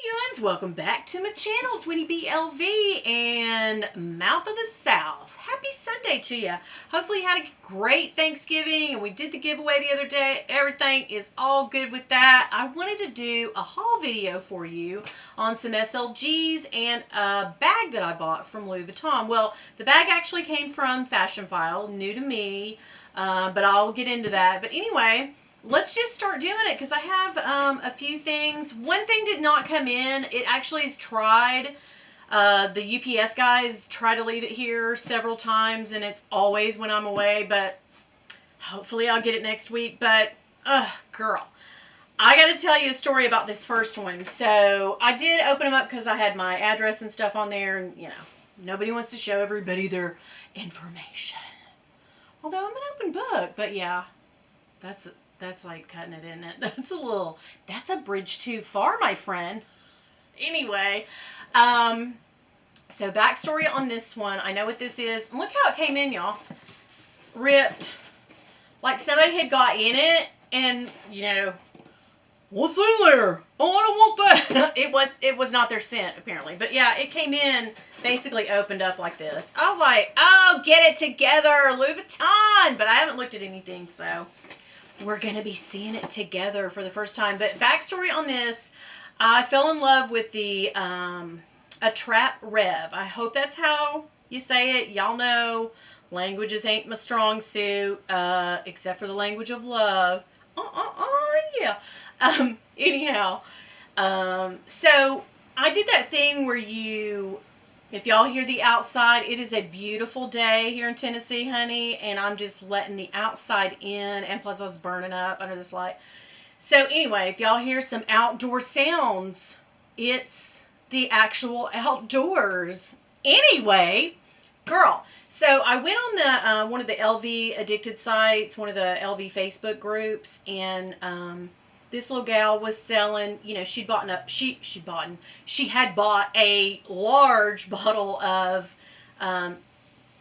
Yuns, welcome back to my channel. It's Winnie BLV and Mouth of the South. Happy Sunday to you. Hopefully you had a great Thanksgiving and we did the giveaway the other day. Everything is all good with that. I wanted to do a haul video for you on some SLGs and a bag that I bought from Louis Vuitton. Well, the bag actually came from Fashion File, new to me, but I'll get into that. But anyway, let's just start doing it because I have a few things. One thing did not come in. It actually has tried. The UPS guys try to leave it here several times, and it's always when I'm away, but hopefully I'll get it next week. But, girl, I got to tell you a story about this first one. So I did open them up because I had my address and stuff on there, and, you know, nobody wants to show everybody their information. Although I'm an open book, but yeah, that's like cutting it, isn't it? That's a bridge too far, my friend. Anyway, so backstory on this one. I know what this is. Look how it came in, y'all. Ripped. Like somebody had got in it and, you know, what's in there? Oh, I don't want that. It was not their scent, apparently. But yeah, it came in basically opened up like this. I was like, oh, get it together, Louis Vuitton. But I haven't looked at anything, so we're going to be seeing it together for the first time. But backstory on this, I fell in love with the Attrape Rev. I hope that's how you say it. Y'all know languages ain't my strong suit, except for the language of love. Yeah. Anyhow, so I did that thing where if y'all hear the outside, it is a beautiful day here in Tennessee, honey, and I'm just letting the outside in, and plus I was burning up under this light. So anyway, if y'all hear some outdoor sounds, it's the actual outdoors. Anyway, girl, so I went on the one of the LV addicted sites, one of the LV Facebook groups, and this little gal was selling, you know, she had bought a large bottle of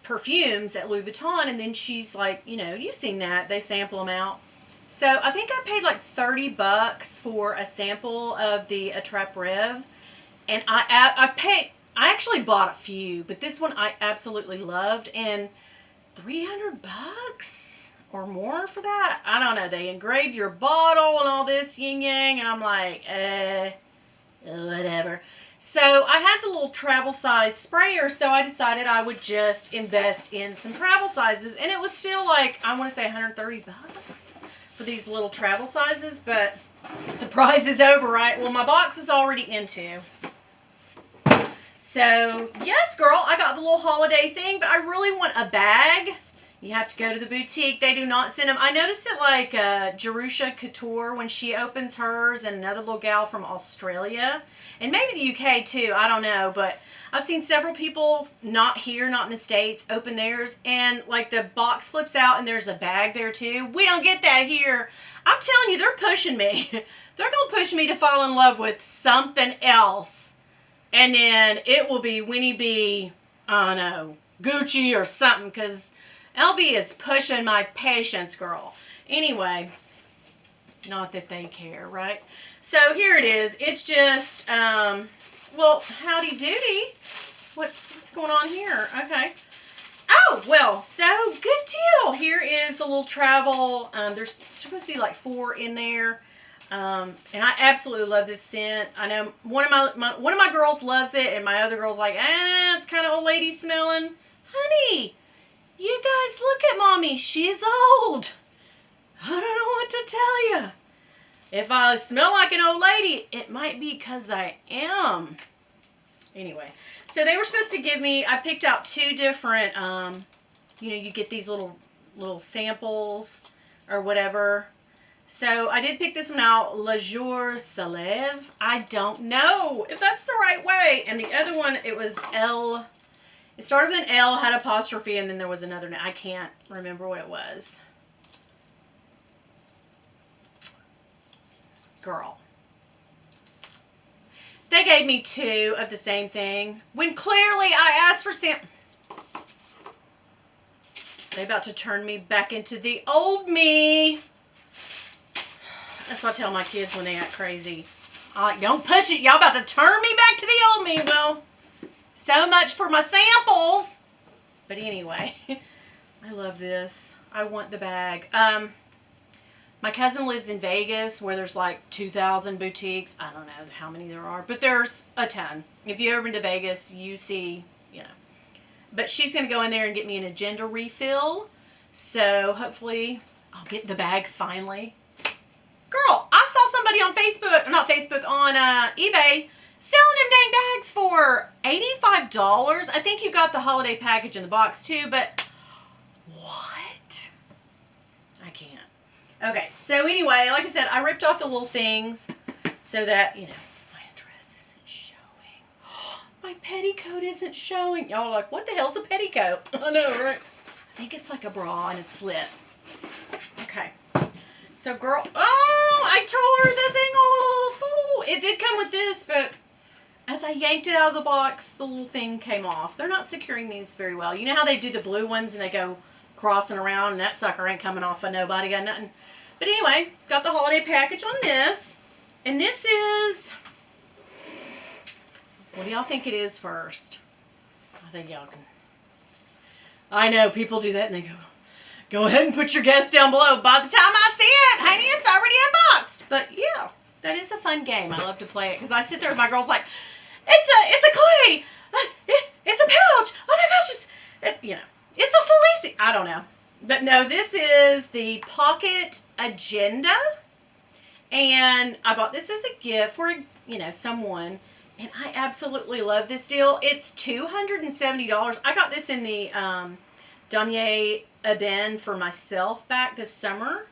perfumes at Louis Vuitton, and then she's like, you know, you've seen that, they sample them out. So I think I paid like $30 for a sample of the Attrape Rev, and I actually bought a few, but this one I absolutely loved, and $300 or more for that? I don't know. They engraved your bottle and all this yin yang, and I'm like, whatever. So I had the little travel size sprayer, so I decided I would just invest in some travel sizes, and it was still like, I want to say $130 for these little travel sizes, but surprise is over, right? Well, my box was already into. So, yes, girl, I got the little holiday thing, but I really want a bag. You have to go to the boutique. They do not send them. I noticed it like Jerusha Couture when she opens hers, and another little gal from Australia, and maybe the UK too. I don't know, but I've seen several people not here, not in the States, open theirs, and like the box flips out and there's a bag there too. We don't get that here. I'm telling you, they're pushing me. They're going to push me to fall in love with something else. And then it will be Winnie B, I don't know, Gucci or something, because LV is pushing my patience, girl. Anyway, not that they care, right? So here it is. It's just, well, howdy doody. What's going on here? Okay. Oh, well, so good deal. Here is the little travel. There's supposed to be like 4 in there. And I absolutely love this scent. I know one of my girls loves it, and my other girl's like, it's kind of old lady smelling. Honey, you guys look at mommy. She's old. I don't know what to tell you. If I smell like an old lady, it might be because I am. Anyway, so they were supposed to give me, I picked out 2 different, you know, you get these little samples or whatever. So I did pick this one out, Le Jour se lève. I don't know if that's the right way. And the other one, it was L. It started with an L, had apostrophe, and then there was another name. I can't remember what it was. Girl. They gave me 2 of the same thing, when clearly I asked for They're about to turn me back into the old me. That's what I tell my kids when they act crazy. Don't push it. Y'all about to turn me back to the old me. Well, so much for my samples. But anyway, I love this. I want the bag. My cousin lives in Vegas where there's like 2,000 boutiques. I don't know how many there are, but there's a ton. If you ever been to Vegas, you see, you know. But she's going to go in there and get me an agenda refill. So hopefully I'll get the bag finally. Girl, I saw somebody on Facebook, not Facebook, on eBay selling them dang bags for $85. I think you got the holiday package in the box too, but what? I can't. Okay, so anyway, like I said, I ripped off the little things so that, you know, my dress isn't showing. My petticoat isn't showing. Y'all are like, what the hell's a petticoat? I know, right? I think it's like a bra and a slip. Okay. So, girl, oh, I tore the thing off. Oh, it did come with this, but as I yanked it out of the box, the little thing came off. They're not securing these very well. You know how they do the blue ones and they go crossing around, and that sucker ain't coming off of nobody, got nothing. But anyway, got the holiday package on this. And this is, what do y'all think it is first? I think y'all can. I know people do that and they go ahead and put your guess down below. By the time I see it, honey, it's already unboxed. But yeah, that is a fun game. I love to play it because I sit there with my girls like, it's a clay, it's a pouch. Oh my gosh, you know, it's a Felici. I don't know. But no, this is the pocket agenda. And I bought this as a gift for, you know, someone. And I absolutely love this deal. It's $270. I got this in the Damier Ebene for myself back this summer.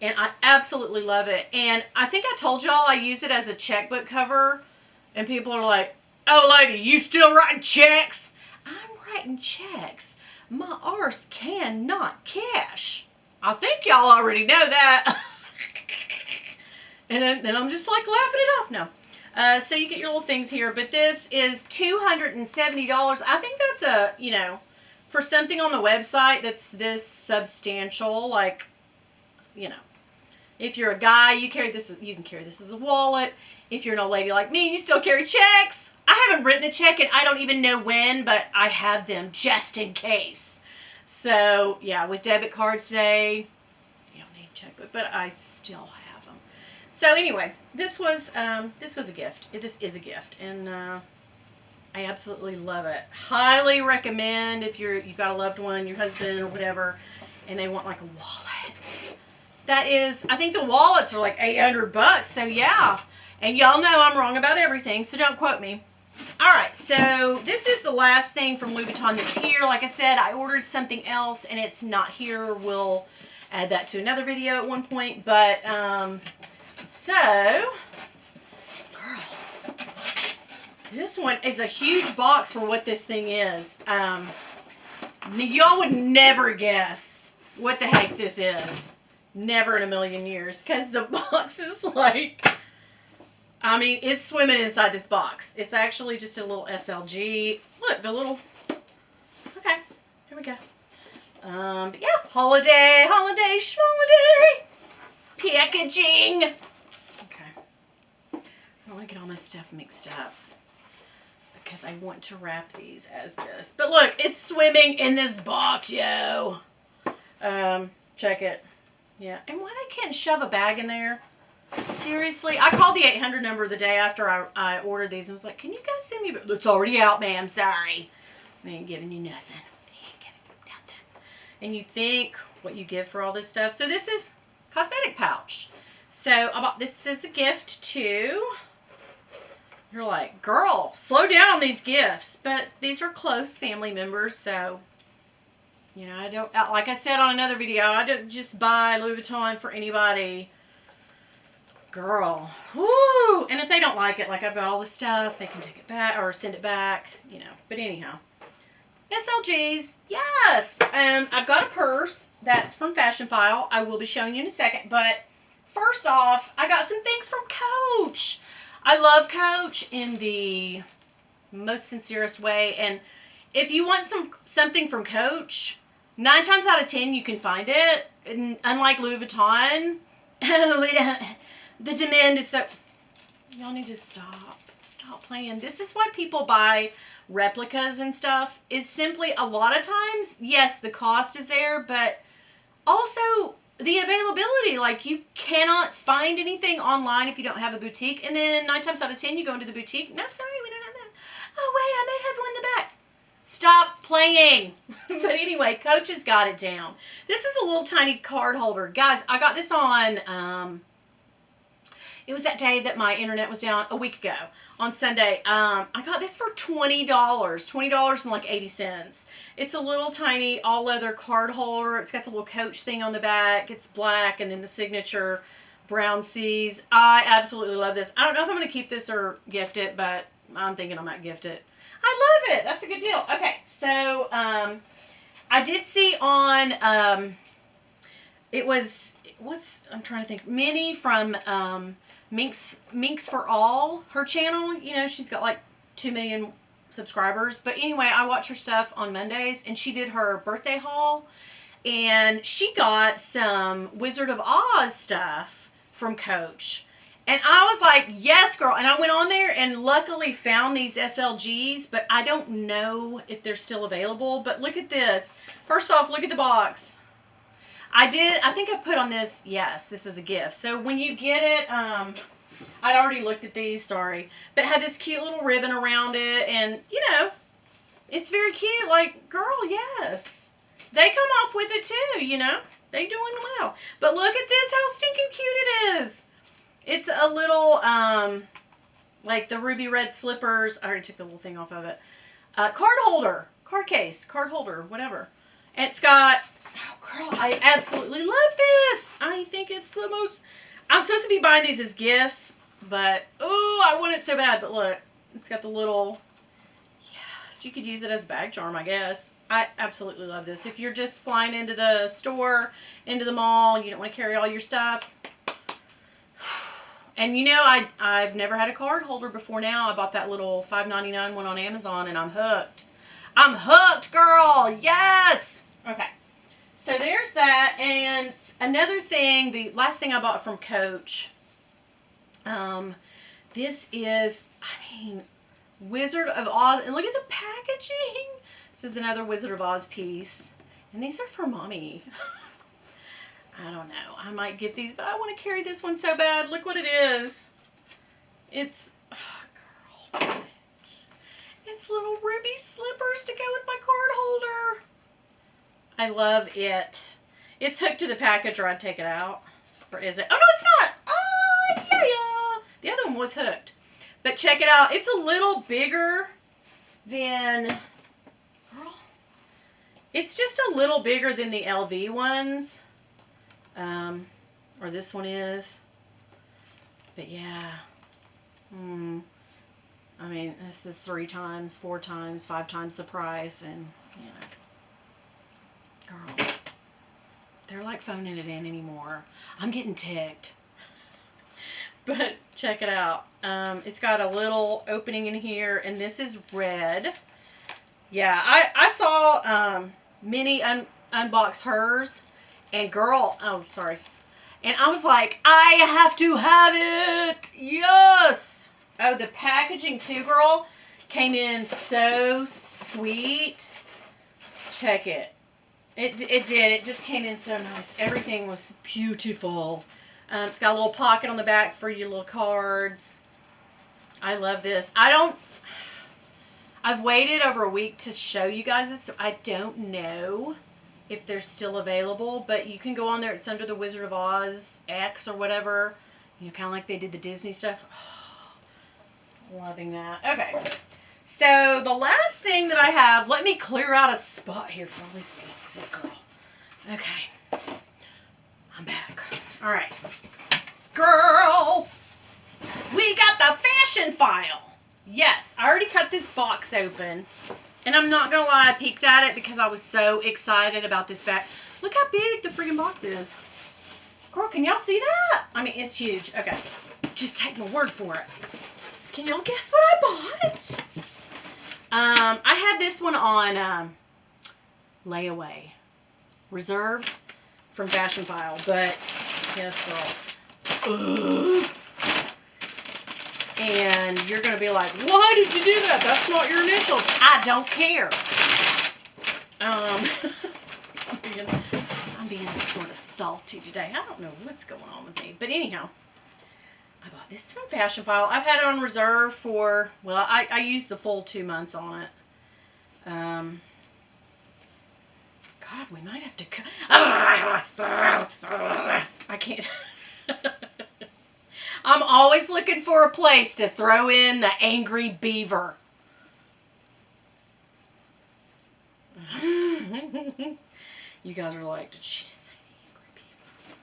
And I absolutely love it. And I think I told y'all I use it as a checkbook cover. And people are like, oh, lady, you still writing checks? I'm writing checks. My arse cannot cash. I think y'all already know that. And then I'm just like laughing it off. No. So you get your little things here. But this is $270. I think that's a, you know, for something on the website that's this substantial, like, you know, if you're a guy, you can carry this as a wallet. If you're an old lady like me, you still carry checks. I haven't written a check and I don't even know when, but I have them just in case. So yeah, with debit cards today, you don't need a checkbook, but I still have them. So anyway, this was a gift. This is a gift, and I absolutely love it. Highly recommend if you've got a loved one, your husband or whatever, and they want like a wallet. That is, I think the wallets are like $800. So yeah, and y'all know I'm wrong about everything, so don't quote me. All right, so this is the last thing from Louboutin that's here. Like I said, I ordered something else and it's not here. We'll add that to another video at one point. But so, girl, this one is a huge box for what this thing is. Y'all would never guess what the heck this is. Never in a million years, because the box is like, I mean, it's swimming inside this box. It's actually just a little SLG. Look, the little, okay, here we go. But yeah, holiday, packaging. Okay, I don't want to get all my stuff mixed up because I want to wrap these as this. But look, it's swimming in this box, yo. Check it. Yeah, and why they can't shove a bag in there? Seriously, I called the 800 number the day after I ordered these and was like, can you guys send me? It's already out, ma'am. Sorry. They ain't giving you nothing. They ain't giving you nothing. And you think what you give for all this stuff. So this is cosmetic pouch. So I bought this as a gift too. You're like, girl, slow down on these gifts. But these are close family members, so, you know, I don't, like I said on another video, I don't just buy Louboutin for anybody. Girl, whoo! And if they don't like it, like I've got all the stuff, they can take it back or send it back, you know. But anyhow, SLGs, yes. I've got a purse that's from Fashion File. I will be showing you in a second. But first off, I got some things from Coach. I love Coach in the most sincerest way. And if you want something from Coach, 9 times out of 10 you can find it. And unlike Louboutin, the demand is so... Y'all need to stop. Stop playing. This is why people buy replicas and stuff. Is simply a lot of times, yes, the cost is there, but also the availability. Like, you cannot find anything online if you don't have a boutique. And then 9 times out of 10, you go into the boutique. No, sorry, we don't have that. Oh, wait, I may have one in the back. Stop playing. But anyway, Coach has got it down. This is a little tiny card holder. Guys, I got this on, it was that day that my internet was down a week ago on Sunday. I got this for $20. $20 and like 80 cents. It's a little tiny all leather card holder. It's got the little Coach thing on the back. It's black and then the signature brown C's. I absolutely love this. I don't know if I'm going to keep this or gift it, but I'm thinking I might gift it. I love it. That's a good deal. Okay, so I did see on, it was, I'm trying to think, Minnie from Minx for All, her channel. You know, she's got like 2 million subscribers. But anyway, I watch her stuff on Mondays, and she did her birthday haul, and she got some Wizard of Oz stuff from Coach. And I was like, yes, girl. And I went on there and luckily found these SLGs, but I don't know if they're still available. But look at this. First off, look at the box. I think I put on this, yes, this is a gift. So when you get it, I'd already looked at these, sorry. But it had this cute little ribbon around it. And, you know, it's very cute. Like, girl, yes. They come off with it too, you know. They doing well. But look at this, how stinking cute it is. It's a little, like the ruby red slippers. I already took the little thing off of it. Card holder, card case, card holder, whatever. And it's got, oh girl, I absolutely love this. I think it's the most, I'm supposed to be buying these as gifts, but, oh, I want it so bad. But look, it's got the little, yes, you could use it as a bag charm, I guess. I absolutely love this. If you're just flying into the store, into the mall, you don't want to carry all your stuff. And you know, I've never had a card holder before now. I bought that little $5.99 one on Amazon, and I'm hooked. I'm hooked, girl. Yes. Okay. So there's that. And another thing, the last thing I bought from Coach, this is, I mean, Wizard of Oz. And look at the packaging. This is another Wizard of Oz piece. And these are for mommy. I don't know. I might get these, but I want to carry this one so bad. Look what it is. It's, oh, girl, what? It's little ruby slippers to go with my card holder. I love it. It's hooked to the package, or I'd take it out. Or is it? Oh, no, it's not. Oh, yeah. The other one was hooked. But check it out. It's a little bigger than, girl, it's just a little bigger than the LV ones. Or this one is, but yeah, I mean, this is 3 times, 4 times, 5 times the price, and, you know, girl, they're like phoning it in anymore. I'm getting ticked. But check it out. It's got a little opening in here, and this is red. Yeah, I saw, Minnie unbox hers. And girl, oh, sorry. And I was like, I have to have it. Yes. Oh, the packaging too, girl, came in so sweet. Check it. It did. It just came in so nice. Everything was beautiful. It's got a little pocket on the back for your little cards. I love this. I've waited over a week to show you guys this, so I don't know if they're still available, but you can go on there. It's under the Wizard of Oz X or whatever, you know, kind of like they did the Disney stuff. Oh, loving that. Okay, so the last thing that I have, let me clear out a spot here for all these things, girl. Okay, I'm back. All right, girl, we got the fashion file. Yes, I already cut this box open. And I'm not going to lie, I peeked at it because I was so excited about this bag. Look how big the freaking box is. Girl, can y'all see that? I mean, it's huge. Okay, just take my word for it. Can y'all guess what I bought? I had this one on layaway. Reserved from Fashion File. But, yes, girl. Ugh. And you're going to be like, why did you do that? That's not your initials. I don't care. I'm being sort of salty today. I don't know what's going on with me. But anyhow, I bought this from Fashion File. I've had it on reserve for, well, I used the full 2 months on it. God, we might have to I can't. I'm always looking for a place to throw in the angry beaver. You guys are like, did she just say the angry beaver?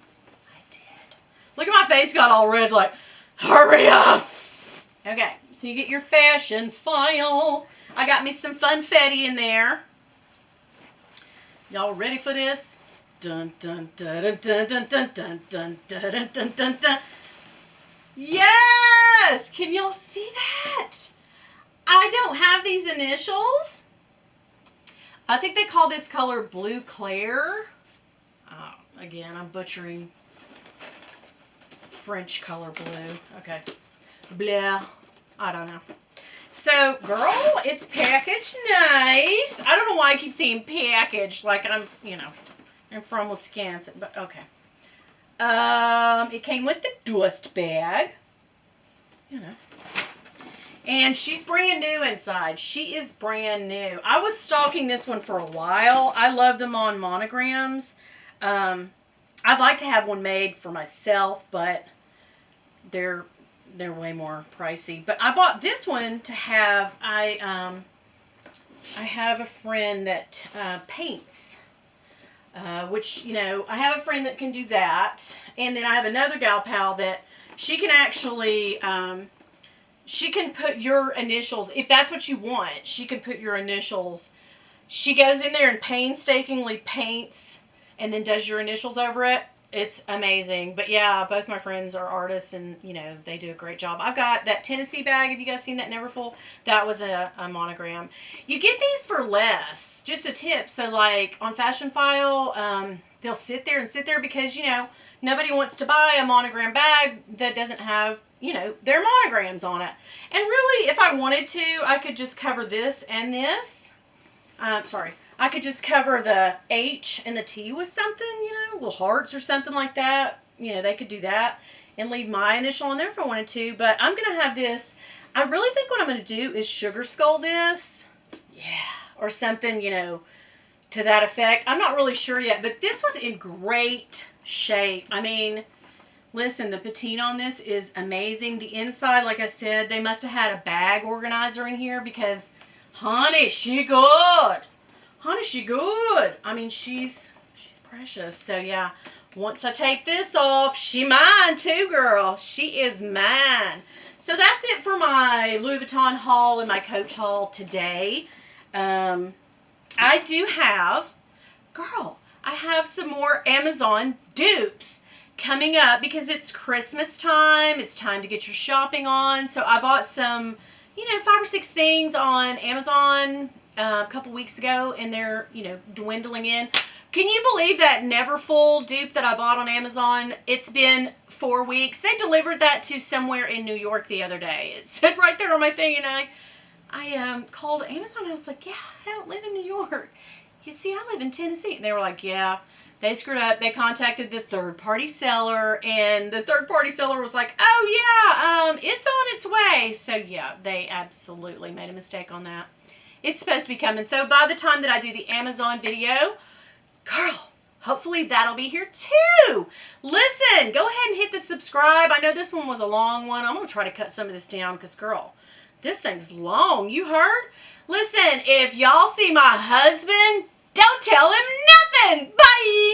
I did. Look at my face got all red, like, hurry up. Okay, so you get your Fashion File. I got me some funfetti in there. Y'all ready for this? Dun dun dun dun dun dun dun dun dun dun dun dun dun. Yes! Can y'all see that? I don't have these initials. I think they call this color Blue Claire. Again, I'm butchering French color blue. Okay. Blah. I don't know. So, girl, it's packaged nice. I don't know why I keep saying packaged like I'm, you know, I'm from Wisconsin, but okay. It came with the dust bag, you know. And she's brand new inside. She is brand new. I was stalking this one for a while. I love them on monograms. I'd like to have one made for myself, but they're way more pricey. But I bought this one to have. I have a friend that paints, which, you know, I have a friend that can do that, and then I have another gal pal that she can actually she can put your initials, if that's what you want. She can put your initials. She goes in there and painstakingly paints and then does your initials over it. It's amazing. But yeah, both my friends are artists, and, you know, they do a great job. I've got that Tennessee bag. Have you guys seen that Neverfull? That was a monogram. You get these for less. Just a tip. So, like, on Fashion File, they'll sit there because, you know, nobody wants to buy a monogram bag that doesn't have, you know, their monograms on it. And really, if I wanted to, I could just cover this and this. Sorry. I could just cover the H and the T with something, you know, little hearts or something like that. You know, they could do that and leave my initial on there if I wanted to. But I'm going to have this. I really think what I'm going to do is sugar skull this. Yeah. Or something, you know, to that effect. I'm not really sure yet. But this was in great shape. I mean, listen, the patina on this is amazing. The inside, like I said, they must have had a bag organizer in here because, honey, she good. Honey, she good. I mean, she's precious. So, yeah, once I take this off, she mine too, girl. She is mine. So, that's it for my Louis Vuitton haul and my Coach haul today. I do have, girl, I have some more Amazon dupes coming up because it's Christmas time. It's time to get your shopping on. So, I bought some, you know, 5 or 6 things on Amazon a couple weeks ago, and they're, you know, dwindling in. Can you believe that Neverfull dupe that I bought on Amazon? It's been 4 weeks. They delivered that to somewhere in New York the other day. It said right there on my thing, and I called Amazon. I was like, yeah, I don't live in New York. You see, I live in Tennessee. And they were like, yeah, they screwed up. They contacted the third-party seller, and the third-party seller was like, oh, yeah, it's on its way. So, yeah, they absolutely made a mistake on that. It's supposed to be coming. So by the time that I do the Amazon video, girl, hopefully that'll be here too. Listen, go ahead and hit the subscribe. I know this one was a long one. I'm going to try to cut some of this down because, girl, this thing's long. You heard? Listen, if y'all see my husband, don't tell him nothing. Bye.